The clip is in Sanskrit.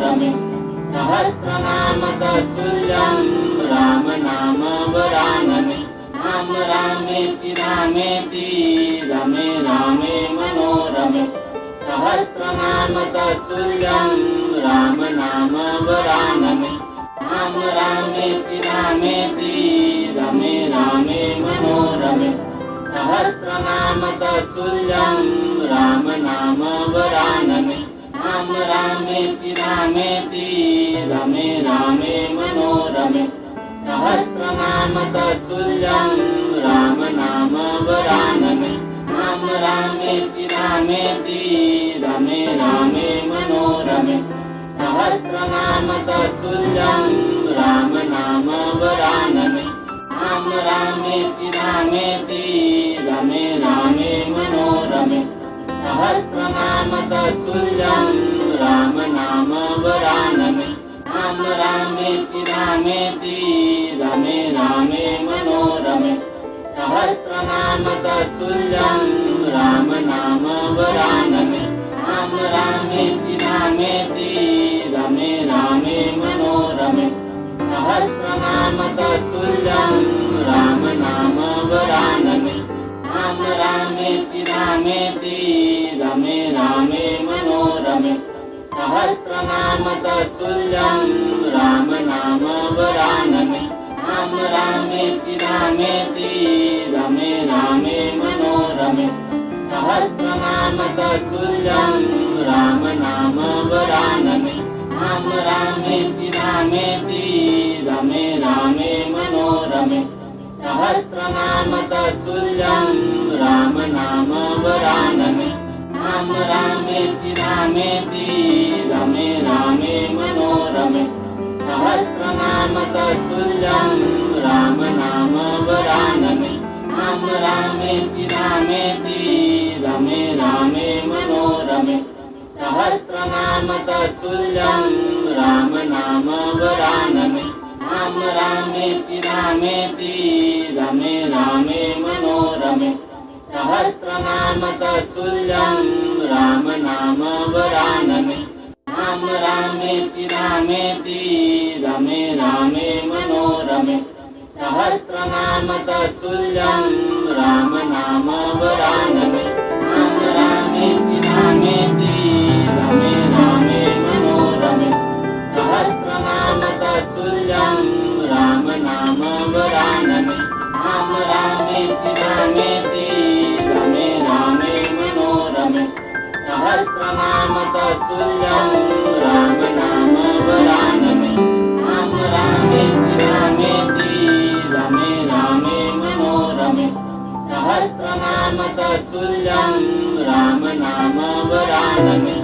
मनोरमे सहस्रनाम तत्तुल्यं राम नाम वरानने राम रामेति रामेति रमे रामे मनोरमे सहस्रनाम तत्तुल्यं राम नाम वरानने राम रामेति रामेति रमे रामे मनोरमे सहस्रनाम तत्तुल्यं राम नाम वरानने राम रामेति रामेति रमे रामे मनोरमे सहस्रनाम तत्तुल्यं राम नाम वरानने राम रामेति रामेति रमे रामे मनोरमे सहस्रनाम तत्तुल्यं राम नाम वरानने राम रामेति रामेति रमे रामे मनोरमे सहस्रनाम तत्तुल्यं राम नाम वरानने राम रामेति रामेति रमे रामे मनोरमे सहस्रनाम तत्तुल्यं राम नाम वरानने राम रामेति रामेति रमे रामे मनोरमे सहस्रनाम तत्तुल्यं राम नाम वरानने राम रामेति रामेति रमे रामे मनोरमे सहस्रनाम तत्तुल्यं राम नाम वरानने राम रामेति रामेति रमे रामे मनोरमे सहस्रनाम तत्तुल्यं राम नाम वरानने राम रामेति रामेति रमे रामे मनोरमे सहस्रनाम तत्तुल्यं राम नाम वरानने राम रामेति रामेति रमे रामे मनोरमे सहस्रनाम तत्तुल्यं राम नाम वरानने राम रामेति रामेति रमे रामे मनोरमे सहस्रनाम तत्तुल्यं राम नाम वरानने राम रामेति रामेति रमे रामे मनोरमे सहस्रनाम तत्तुल्यं राम नाम वरानने राम रामेति रामेति रमे रामे मनोरमे सहस्रनाम तत्तुल्यं राम नाम वरानने राम रामेति रामेति रमे रामे मनोरमे सहस्रनाम तत्तुल्यं राम नाम वरानने राम रामेति रामेति रमे रामे मनोरमे सहस्रनाम तत्तुल्यं राम नाम वरानने राम रामेति रामेति रमे रामे मनोरमे सहस्रनाम तत्तुल्यं राम नाम वरानने